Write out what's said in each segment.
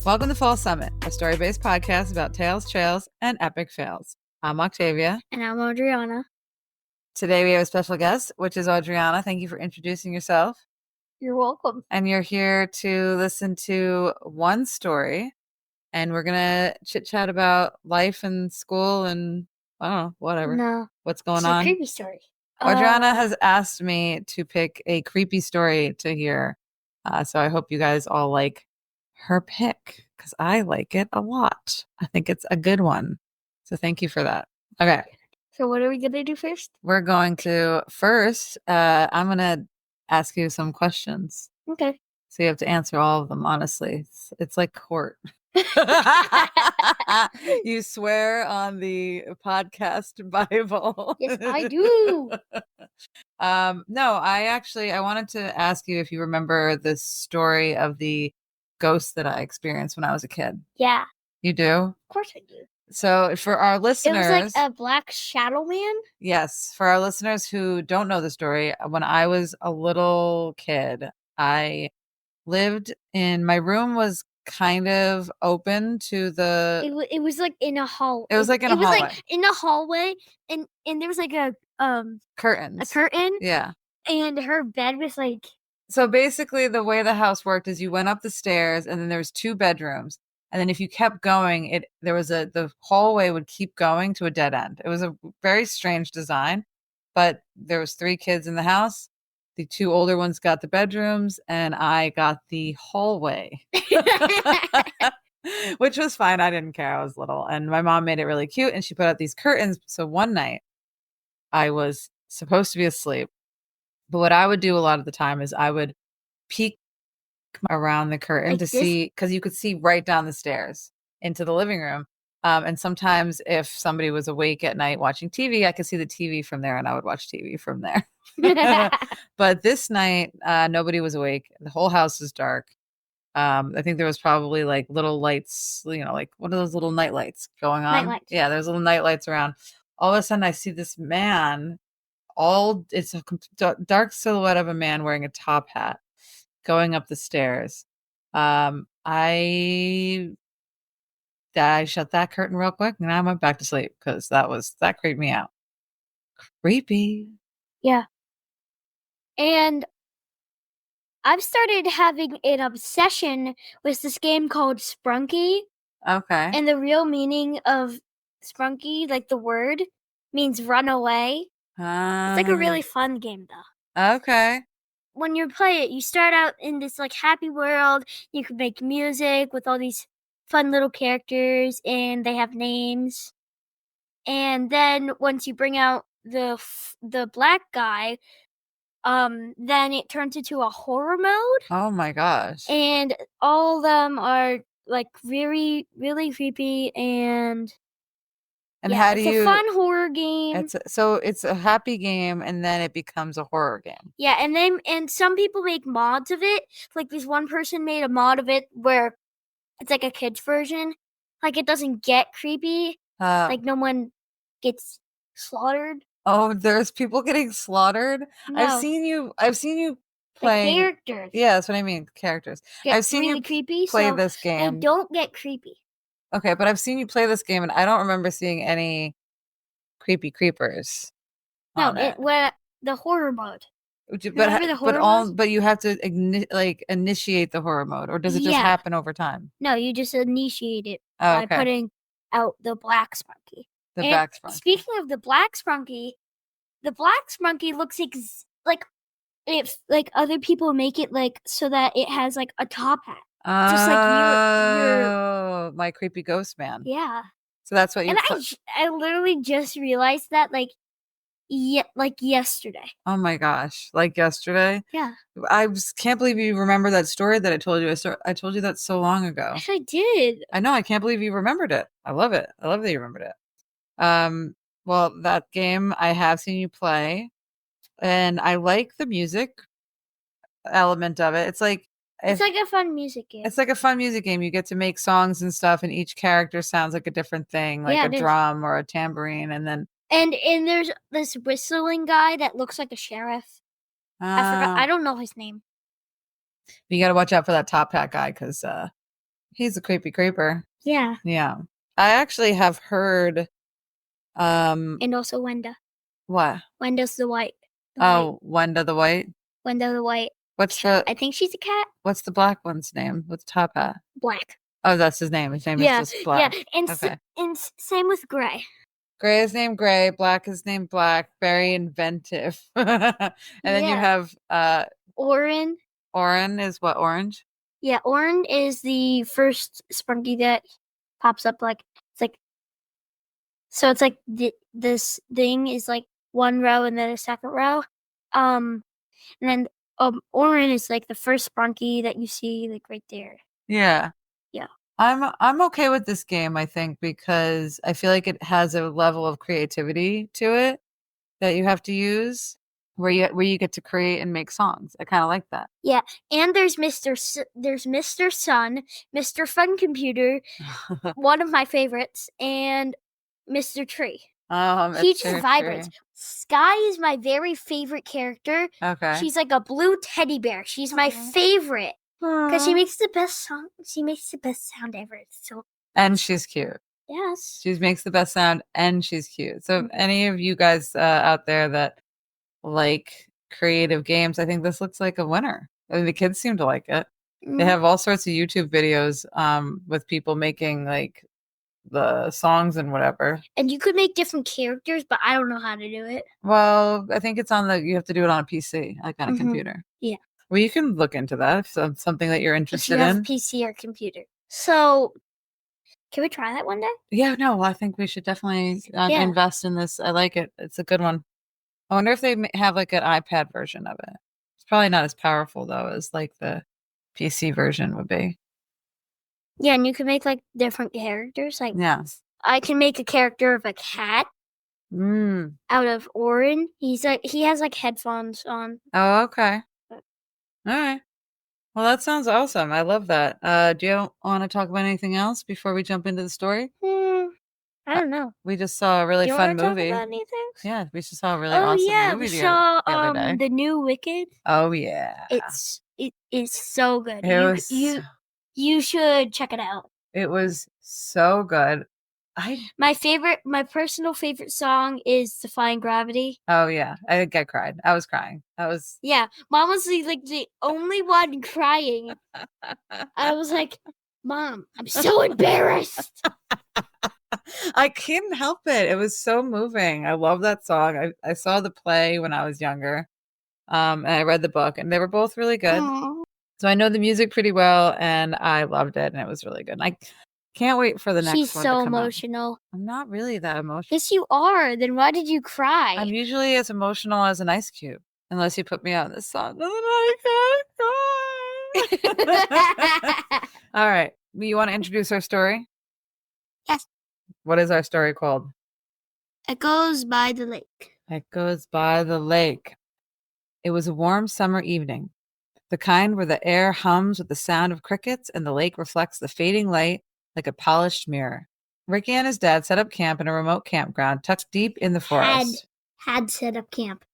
Welcome to Fall Summit, a story-based podcast about tales, trails, and epic fails. I'm Octavia. And I'm Audriana. Today we have a special guest, which is Audriana. Thank you for introducing yourself. You're welcome. And you're here to listen to one story, and we're going to chit-chat about life and school and, I don't know, whatever. No. What's going It's on? a creepy story. Audriana has asked me to pick a creepy story to hear, so I hope you guys all like her pick because I like it a lot. I think it's a good one. So thank you for that. Okay. So what are we going to do first? We're going to first, I'm going to ask you some questions. Okay. So you have to answer all of them, honestly. It's like court. You swear on the podcast Bible. Yes, I do. No, I wanted to ask you if you remember the story of the ghost that I experienced when I was a kid. Yeah. You do? Of course I do. So for our listeners, it was like a black shadow man. Yes, for our listeners who don't know the story, when I was a little kid, I lived in my room was kind of open to the. It was like in a hall. It was like in a hallway. Like in a hallway, and there was like a curtains. A curtain. Yeah. And her bed was like. So basically, the way the house worked is you went up the stairs, and then there was 2 bedrooms, and then if you kept going, the hallway would keep going to a dead end. It was a very strange design, but there was 3 kids in the house. The 2 older ones got the bedrooms, and I got the hallway, which was fine. I didn't care. I was little, and my mom made it really cute, and she put out these curtains. So one night, I was supposed to be asleep, but what I would do a lot of the time is I would peek around the curtain like to this? see, because you could see right down the stairs into the living room. And sometimes if somebody was awake at night watching TV, I could see the TV from there, and I would watch TV from there. But this night, nobody was awake. The whole house was dark. I think there was probably like little lights, like what are those little night lights going on? Night lights. Yeah, there's little night lights around. All of a sudden, I see this man. It's a dark silhouette of a man wearing a top hat going up the stairs. I shut that curtain real quick, and I went back to sleep because that creeped me out. Creepy. Yeah. And I've started having an obsession with this game called Sprunki. Okay. And the real meaning of Sprunki, like the word, means run away. It's like a really fun game, though. Okay. When you play it, you start out in this like happy world. You can make music with all these fun little characters, and they have names. And then once you bring out the black guy, then it turns into a horror mode. Oh my gosh. And all of them are like really, really creepy, and how do it's a fun horror game. It's a happy game, and then it becomes a horror game. Yeah, and some people make mods of it. Like this one person made a mod of it where it's like a kid's version. Like it doesn't get creepy. Like no one gets slaughtered. Oh, there's people getting slaughtered? No. I've seen you play characters. Yeah, that's what I mean, characters. I've seen really you creepy, play this game. They don't get creepy. Okay, but I've seen you play this game, and I don't remember seeing any creepy creepers. No, the horror mode. But you have to initiate the horror mode, or does it just happen over time? No, you just initiate it by putting out the black Sprunki. Black Sprunki. Speaking of the black Sprunki looks like if like other people make it like so that it has like a top hat. Just like my creepy ghost man. Yeah. So that's what you. And I literally just realized that like yesterday. Oh my gosh! Like yesterday. Yeah. I can't believe you remember that story that I told you. I told you that so long ago. Yes, I did. I know. I can't believe you remembered it. I love it. I love that you remembered it. Well, that game I have seen you play, and I like the music element of it. It's like a fun music game. It's like a fun music game. You get to make songs and stuff, and each character sounds like a different thing, like a drum or a tambourine, and then. And there's this whistling guy that looks like a sheriff. I forgot. I don't know his name. You got to watch out for that top hat guy because He's a creepy creeper. Yeah. Yeah. I actually have heard And also Wenda. what? Wenda's the white. Oh, Wenda the White. Wenda the white. What's the I think she's a cat. what's the black one's name? What's top hat? Black. Oh, that's his name. His name is just Black. Yeah, and Okay. and same with Gray. Gray is named Gray, Black is named Black, very inventive. And then you have Orin. Orin is what, orange? Yeah, Orin is the first Sprunki that pops up it's like this thing is like one row and then a second row. And then Orin is like the first Sprunki that you see like right there. Yeah. Yeah. I'm okay with this game, I think, because I feel like it has a level of creativity to it that you have to use where you get to create and make songs. I kind of like that. Yeah, and there's Mr. Sun, Mr. Fun Computer, one of my favorites, and Mr. Tree. Oh, he just vibrates. Sky is my very favorite character. Okay. She's like a blue teddy bear. She's my favorite because she makes the best song. She makes the best sound ever. And she's cute. Yes. She makes the best sound and she's cute. So if any of you guys out there that like creative games, I think this looks like a winner. I mean, the kids seem to like it. They have all sorts of YouTube videos with people making like the songs and whatever. And you could make different characters, but I don't know how to do it. Well, I think it's you have to do it on a PC, like on a computer. Yeah. Well, you can look into that if it's something that you're interested in. PC or computer. So can we try that one day? Yeah, no, I think we should definitely invest in this. I like it. It's a good one. I wonder if they have like an iPad version of it. It's probably not as powerful though as like the PC version would be. Yeah, and you can make like different characters. Like, I can make a character of a cat out of Orin. He has like headphones on. Oh, okay. All right. Well, that sounds awesome. I love that. Do you want to talk about anything else before we jump into the story? I don't know. We just saw a really fun movie. Talk about anything? Yeah, we just saw a really awesome movie we saw the other day. The new Wicked. Oh yeah. It is so good. You should check it out. It was so good. My personal favorite song is Defying Gravity. Oh yeah, I cried. I was crying. Mom was the only one crying. I was like, Mom, I'm so embarrassed. I couldn't help it. It was so moving. I love that song. I saw the play when I was younger. And I read the book and they were both really good. Aww. So I know the music pretty well and I loved it and it was really good. And I can't wait for the next one. She's so emotional. Out. I'm not really that emotional. Yes, you are. Then why did you cry? I'm usually as emotional as an ice cube, unless you put me on this song. Then I can't cry. All right. You want to introduce our story? Yes. What is our story called? Echoes by the Lake. Echoes by the Lake. It was a warm summer evening, the kind where the air hums with the sound of crickets and the lake reflects the fading light like a polished mirror. Ricky and his dad set up camp in a remote campground tucked deep in the forest. Had set up camp.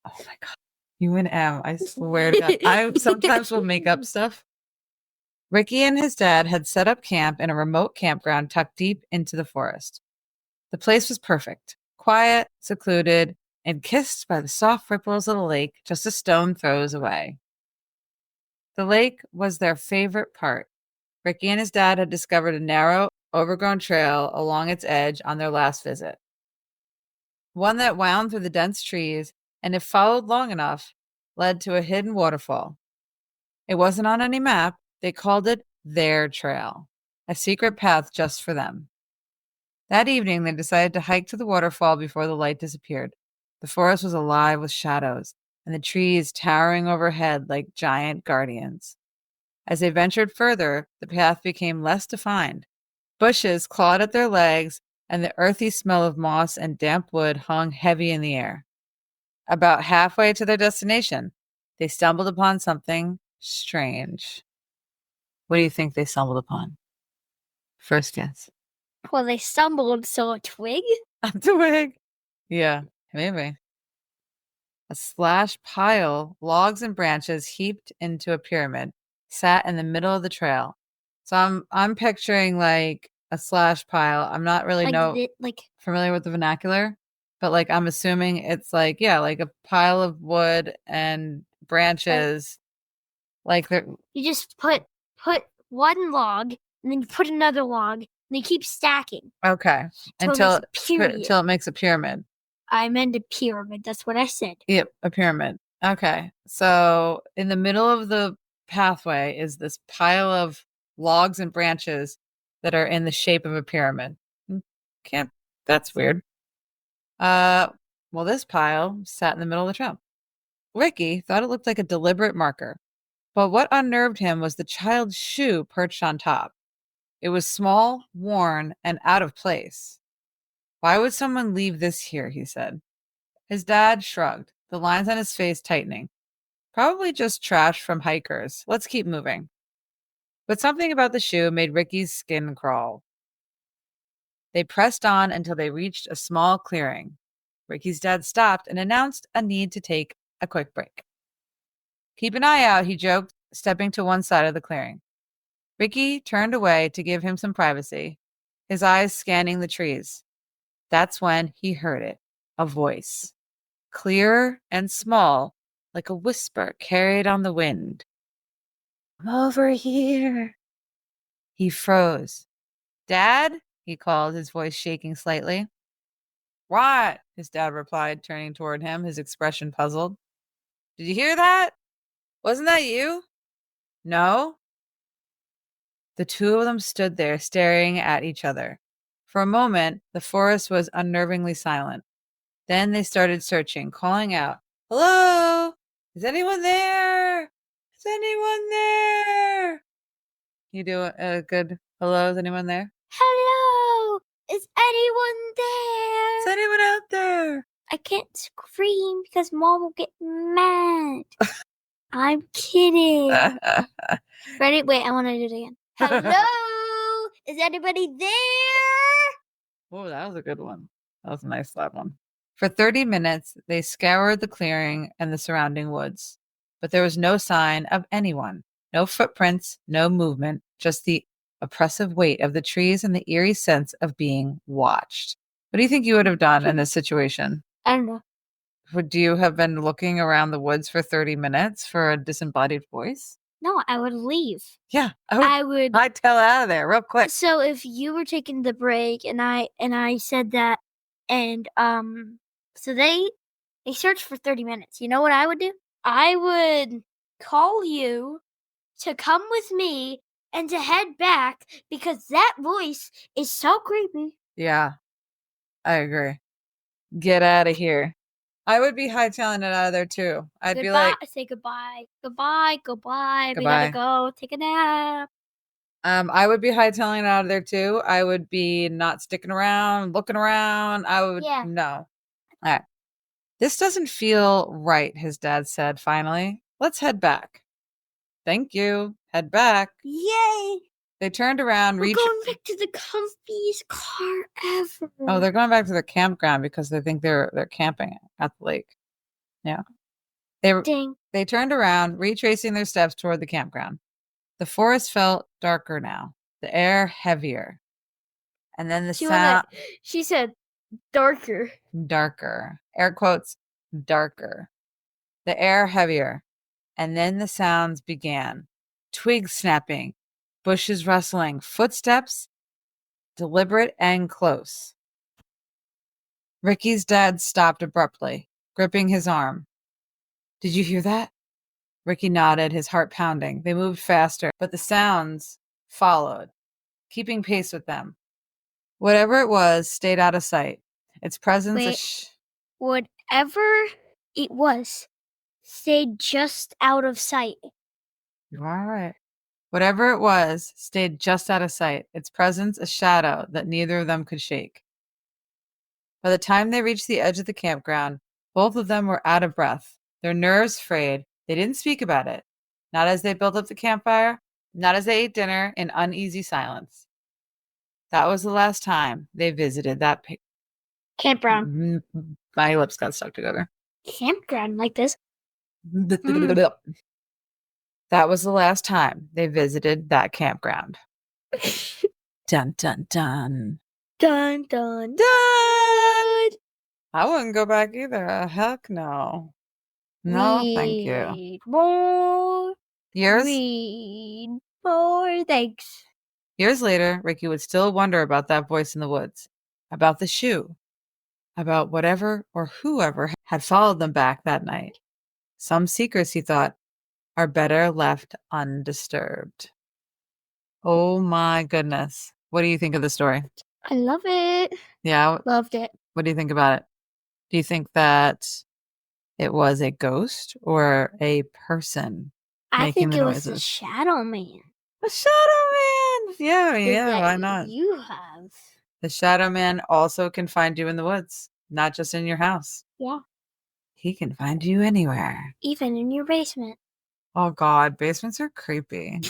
Oh my God. You and Em, I swear to God. I sometimes will make up stuff. Ricky and his dad had set up camp in a remote campground tucked deep into the forest. The place was perfect, quiet, secluded, and kissed by the soft ripples of the lake just a stone throws away. The lake was their favorite part. Ricky and his dad had discovered a narrow, overgrown trail along its edge on their last visit. One that wound through the dense trees and, if followed long enough, led to a hidden waterfall. It wasn't on any map. They called it their trail, a secret path just for them. That evening, they decided to hike to the waterfall before the light disappeared. The forest was alive with shadows, and the trees towering overhead like giant guardians. As they ventured further, the path became less defined. Bushes clawed at their legs, and the earthy smell of moss and damp wood hung heavy in the air. About halfway to their destination, they stumbled upon something strange. What do you think they stumbled upon? First guess. Well, they stumbled, so a twig? A twig? Yeah, maybe. A slashed pile, logs and branches heaped into a pyramid, sat in the middle of the trail. So I'm picturing like a slash pile. I'm not really familiar with the vernacular, but like I'm assuming it's like like a pile of wood and branches. Like you just put one log and then you put another log and you keep stacking. Okay. Until it makes a pyramid. I meant a pyramid. That's what I said. Yep, a pyramid. Okay. So in the middle of the pathway is this pile of logs and branches that are in the shape of a pyramid. Can't That's weird. Well, this pile sat in the middle of the trail. Ricky thought it looked like a deliberate marker, but what unnerved him was the child's shoe perched on top. It was small, worn, and out of place. Why would someone leave this here? He said. His dad shrugged, the lines on his face tightening. Probably just trash from hikers. Let's keep moving. But something about the shoe made Ricky's skin crawl. They pressed on until they reached a small clearing. Ricky's dad stopped and announced a need to take a quick break. Keep an eye out, he joked, stepping to one side of the clearing. Ricky turned away to give him some privacy, his eyes scanning the trees. That's when he heard it, a voice, clear and small, like a whisper carried on the wind. "I'm over here." He froze. "Dad?" he called, his voice shaking slightly. "What?" his dad replied, turning toward him, his expression puzzled. "Did you hear that? Wasn't that you?" "No." The two of them stood there, staring at each other. For a moment, the forest was unnervingly silent. Then they started searching, calling out, "Hello? Is anyone there? Is anyone there?" You do a good hello? Is anyone there? Hello! Is anyone there? Is anyone out there? I can't scream because Mom will get mad. I'm kidding. Ready? Wait, I want to do it again. Hello! Is anybody there? Oh, that was a good one. That was a nice loud one. For 30 minutes, they scoured the clearing and the surrounding woods, but there was no sign of anyone. No footprints, no movement, just the oppressive weight of the trees and the eerie sense of being watched. What do you think you would have done in this situation? I don't know. Would you have been looking around the woods for 30 minutes for a disembodied voice? No, I would leave. Yeah, I'd tell out of there real quick. So if you were taking the break and I said that, and so they searched for 30 minutes. You know what I would do? I would call you to come with me and to head back because that voice is so creepy. Yeah, I agree. Get out of here. I would be hightailing it out of there too. I'd be like, say goodbye. Goodbye. We gotta go take a nap. I would be hightailing it out of there too. I would be not sticking around, looking around. No. All right. This doesn't feel right, his dad said finally. Let's head back. Thank you. Head back. Yay! They turned around, We're going back to the comfiest car ever. Oh, they're going back to their campground because they think they're camping at the lake. Yeah. They turned around, retracing their steps toward the campground. The forest felt darker now, the air heavier. And then the sound. She said darker. Darker. Air quotes, darker. The air heavier. And then the sounds began. Twigs snapping, bushes rustling, footsteps, deliberate and close. Ricky's dad stopped abruptly, gripping his arm. Did you hear that? Ricky nodded, his heart pounding. They moved faster, but the sounds followed, keeping pace with them. Whatever it was stayed out of sight. Its presence... Whatever it was stayed just out of sight. You are right. Whatever it was stayed just out of sight, its presence a shadow that neither of them could shake. By the time they reached the edge of the campground, both of them were out of breath, their nerves frayed. They didn't speak about it, not as they built up the campfire, not as they ate dinner in uneasy silence. That was the last time they visited that campground. My lips got stuck together. Campground like this? That was the last time they visited that campground. Dun, dun, dun. Dun, dun, Dun! I wouldn't go back either. Heck no. No, thank you. Read more. Years? Read more. Thanks. Years later, Ricky would still wonder about that voice in the woods, about the shoe, about whatever or whoever had followed them back that night. Some secrets, he thought, are better left undisturbed. Oh my goodness. What do you think of the story? I love it. Yeah. Loved it. What do you think about it? Do you think that it was a ghost or a person I making think the it was the noises? Shadow Man. The Shadow Man! Yeah, that why not? You have. The Shadow Man also can find you in the woods, not just in your house. Yeah. He can find you anywhere. Even in your basement. Oh God, basements are creepy.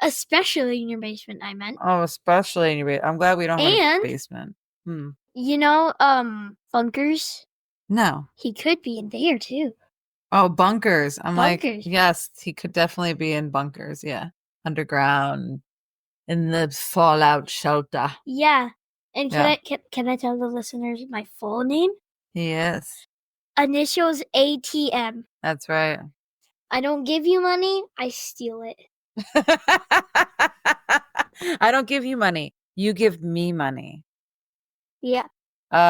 Especially in your basement, I meant. Oh, especially in your basement. I'm glad we don't have And- a basement. You know, bunkers? No. He could be in there too. Oh, bunkers. I'm like, Bunkers. yes, he could definitely be in bunkers. Yeah. Underground, in the fallout shelter. Yeah. And Yeah. can I tell the listeners my full name? Yes. Initials ATM. That's right. I don't give you money, I steal it. I don't give you money. You give me money. Yeah.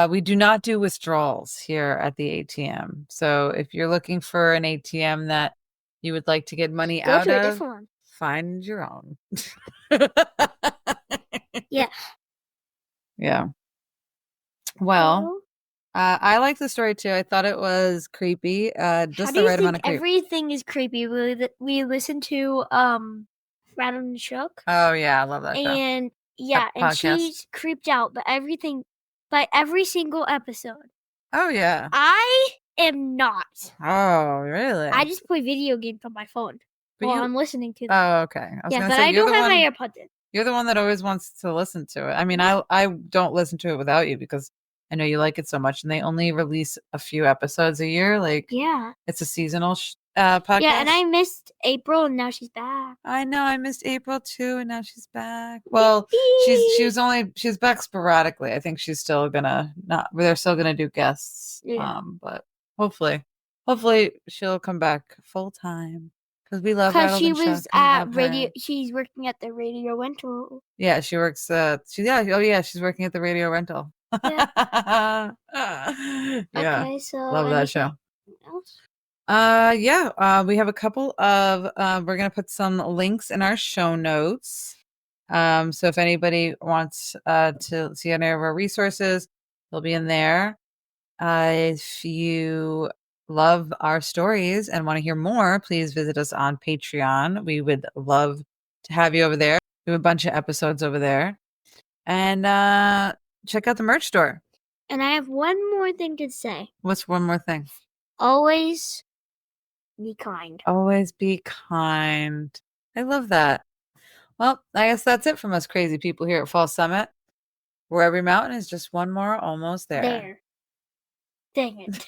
We do not do withdrawals here at the ATM. So if you're looking for an ATM that you would like to get money Go out to a of, different one. find your own. Yeah. Yeah. Well, I like the story too. I thought it was creepy. Just the right amount of creep. Everything is creepy? We listened to Rattled and Shook. Oh yeah, I love that show. And yeah, That and podcast. she's creeped out by every single episode. Oh yeah. I am not. Oh really? I just play video games on my phone while I'm listening to them. Oh okay. Yeah, but I don't have my AirPods in. You're the one that always wants to listen to it. I mean, I don't listen to it without you because I know you like it so much, and they only release a few episodes a year. Like, yeah, it's a seasonal podcast. Yeah, and I missed April, and now she's back. I know, I missed April too, and now she's back. Well, she's back sporadically. I think she's still gonna they're still gonna do guests. Yeah. But hopefully she'll come back full time because we love her. Because she was at radio. She's working at the radio rental. Yeah, she works. She's working at the radio rental. Yeah. Yeah. Okay, so love that show. Else? We have a couple of we're gonna put some links in our show notes. So if anybody wants to see any of our resources, they'll be in there. If you love our stories and want to hear more, please visit us on Patreon. We would love to have you over there. We have a bunch of episodes over there. And check out the merch store. And I have one more thing to say. What's one more thing? Always be kind. Always be kind. I love that. Well, I guess that's it from us crazy people here at Falls Summit, where every mountain is just one more almost there. Dang it.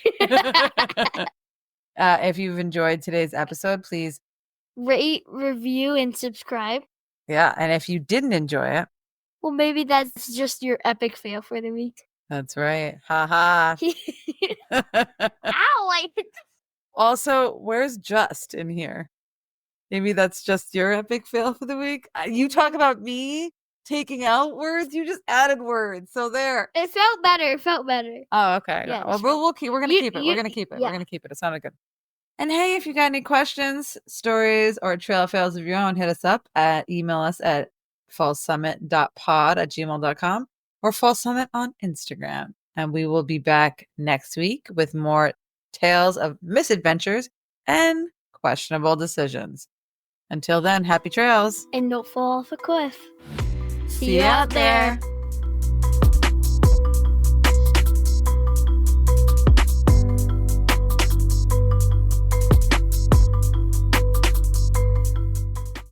If you've enjoyed today's episode, please rate, review, and subscribe. Yeah, and if you didn't enjoy it, well, maybe that's just your epic fail for the week. That's right. Ha ha. Ow! Also, where's just in here? Maybe that's just your epic fail for the week. You talk about me taking out words. You just added words. So there. It felt better. Oh, okay. Yeah, well, we're gonna keep it. We're gonna keep it. Yeah. We're gonna keep it. It sounded good. And hey, if you got any questions, stories, or trail fails of your own, hit us up email us at fallsummit.pod@gmail.com or Fall Summit on Instagram. And we will be back next week with more tales of misadventures and questionable decisions. Until then, happy trails. And don't fall off a cliff. See you out there.